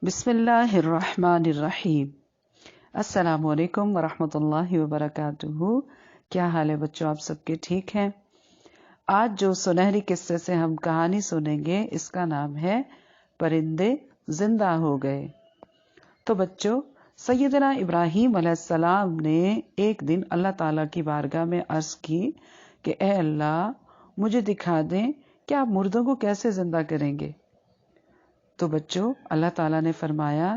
بسم اللہ الرحمن الرحیم۔ السلام علیکم ورحمۃ اللہ وبرکاتہ۔ کیا حال ہے بچوں، آپ سب کے ٹھیک ہیں؟ آج جو سنہری قصے سے ہم کہانی سنیں گے اس کا نام ہے پرندے زندہ ہو گئے۔ تو بچوں، سیدنا ابراہیم علیہ السلام نے ایک دن اللہ تعالیٰ کی بارگاہ میں عرض کی کہ اے اللہ، مجھے دکھا دیں کہ آپ مردوں کو کیسے زندہ کریں گے۔ تو بچوں، اللہ تعالیٰ نے فرمایا،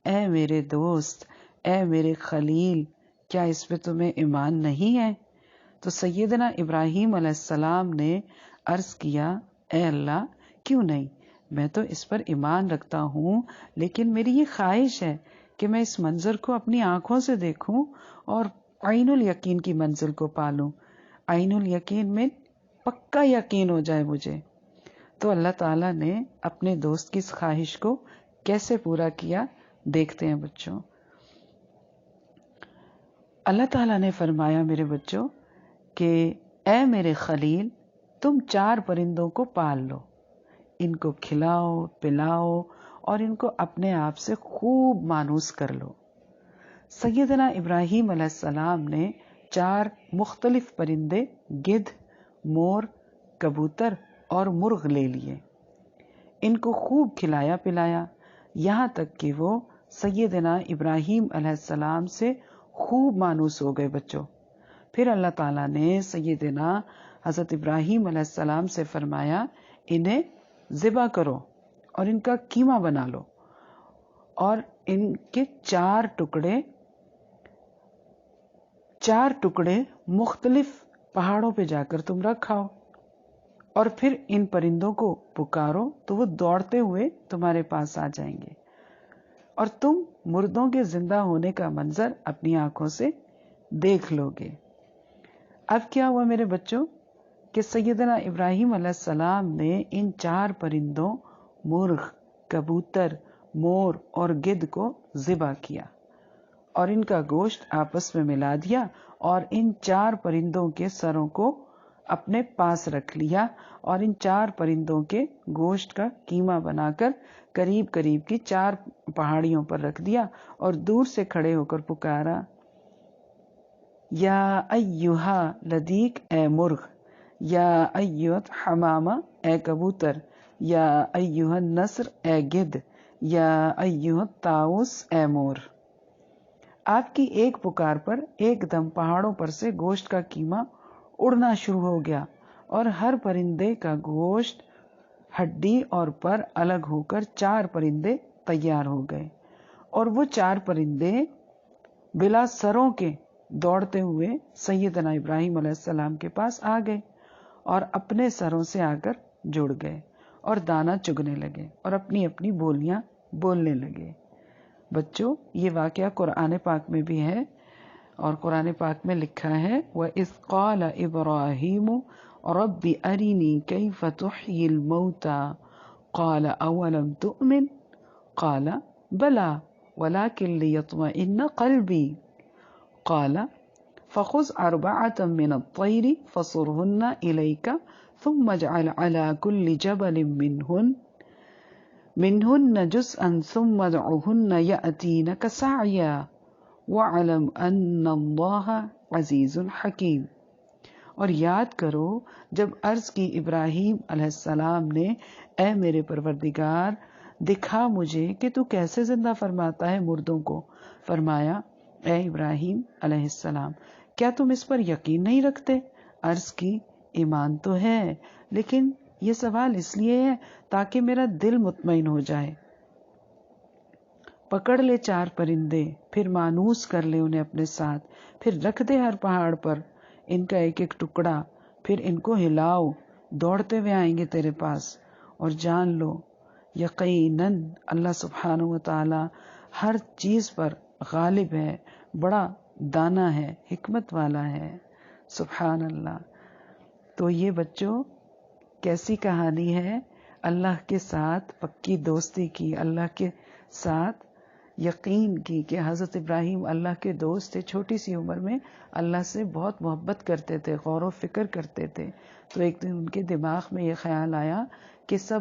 اے میرے دوست، اے میرے خلیل، کیا اس پہ تمہیں ایمان نہیں ہے؟ تو سیدنا ابراہیم علیہ السلام نے عرض کیا، اے اللہ، کیوں نہیں، میں تو اس پر ایمان رکھتا ہوں، لیکن میری یہ خواہش ہے کہ میں اس منظر کو اپنی آنکھوں سے دیکھوں اور عین الیقین کی منزل کو پالوں۔ عین الیقین میں پکا یقین ہو جائے مجھے۔ تو اللہ تعالیٰ نے اپنے دوست کی اس خواہش کو کیسے پورا کیا، دیکھتے ہیں بچوں۔ اللہ تعالیٰ نے فرمایا میرے بچوں کہ اے میرے خلیل، تم 4 پرندوں کو پال لو، ان کو کھلاؤ پلاؤ اور ان کو اپنے آپ سے خوب مانوس کر لو۔ سیدنا ابراہیم علیہ السلام نے 4 مختلف پرندے، گدھ، مور، کبوتر اور مرغ لے لیے۔ ان کو خوب کھلایا پلایا، یہاں تک کہ وہ سیدنا ابراہیم علیہ السلام سے خوب مانوس ہو گئے بچوں۔ پھر اللہ تعالیٰ نے سیدنا حضرت ابراہیم علیہ السلام سے فرمایا، انہیں ذبح کرو اور ان کا قیمہ بنا لو، اور ان کے 4 ٹکڑے مختلف پہاڑوں پہ جا کر تم رکھاؤ، اور پھر ان پرندوں کو پکارو تو وہ دوڑتے ہوئے تمہارے پاس آ جائیں گے، اور تم مردوں کے زندہ ہونے کا منظر اپنی آنکھوں سے دیکھ لو گے۔ اب کیا ہوا میرے بچوں کہ سیدنا ابراہیم علیہ السلام نے ان 4 پرندوں، مرغ، کبوتر، مور اور گدھ کو ذبح کیا اور ان کا گوشت آپس میں ملا دیا، اور ان 4 پرندوں کے سروں کو اپنے پاس رکھ لیا، اور ان 4 پرندوں کے گوشت کا قیمہ بنا کر قریب قریب کی 4 پہاڑیوں پر رکھ دیا، اور دور سے کھڑے ہو کر پکارا، یا ایہا لدیک اے مرغ، یا ایہت حمامہ اے کبوتر، یا ایہا النسر اے گدھ، یا ایہا طاؤس اے مور۔ آپ کی ایک پکار پر ایک دم پہاڑوں پر سے گوشت کا قیمہ اڑنا شروع ہو گیا، اور ہر پرندے کا گوشت، ہڈی اور پر الگ ہو کر 4 پرندے تیار ہو گئے، اور وہ 4 پرندے بلا سروں کے دوڑتے ہوئے سیدنا ابراہیم علیہ السلام کے پاس آ گئے، اور اپنے سروں سے آ کر جڑ گئے اور دانا چگنے لگے اور اپنی اپنی بولیاں بولنے لگے۔ بچوں، یہ واقعہ قرآن پاک میں بھی ہے، اور قرآن پاک میں لکھا ہے، وَإِذْ قَالَ إِبْرَاهِيمُ رَبِّ أَرِنِي كَيْفَ تُحْيِي الْمَوْتَى قَالَ أَوَلَمْ تُؤْمِنْ قَالَ بَلَى وَلَكِنْ لِيَطْمَئِنَّ قَلْبِي قَالَ فَخُذْ 4 مِنَ الطَّيْرِ فَصُرْهُنَّ إِلَيْكَ ثُمَّ اجْعَلْ عَلَى كُلِّ جَبَلٍ منهن جزءا ثم ادعهن يأتينك سعيا وَاعْلَمْ أَنَّ اللَّهَ عَزِيزٌ حَكِيمٌ۔ اور یاد کرو جب عرض کی ابراہیم علیہ السلام نے، اے میرے پروردگار، دکھا مجھے کہ تو کیسے زندہ فرماتا ہے مردوں کو۔ فرمایا، اے ابراہیم علیہ السلام، کیا تم اس پر یقین نہیں رکھتے؟ عرض کی، ایمان تو ہے، لیکن یہ سوال اس لیے ہے تاکہ میرا دل مطمئن ہو جائے۔ پکڑ لے 4 پرندے، پھر مانوس کر لے انہیں اپنے ساتھ، پھر رکھ دے ہر پہاڑ پر ان کا ایک ایک ٹکڑا، پھر ان کو ہلاؤ، دوڑتے ہوئے آئیں گے تیرے پاس، اور جان لو یقیناً اللہ سبحانہ و تعالی ہر چیز پر غالب ہے، بڑا دانا ہے، حکمت والا ہے، سبحان اللہ۔ تو یہ بچوں کیسی کہانی ہے، اللہ کے ساتھ پکی دوستی کی، اللہ کے ساتھ یقین کی کہ حضرت ابراہیم اللہ کے دوست تھے، چھوٹی سی عمر میں اللہ سے بہت محبت کرتے تھے، غور و فکر کرتے تھے۔ تو ایک دن ان کے دماغ میں یہ خیال آیا کہ سب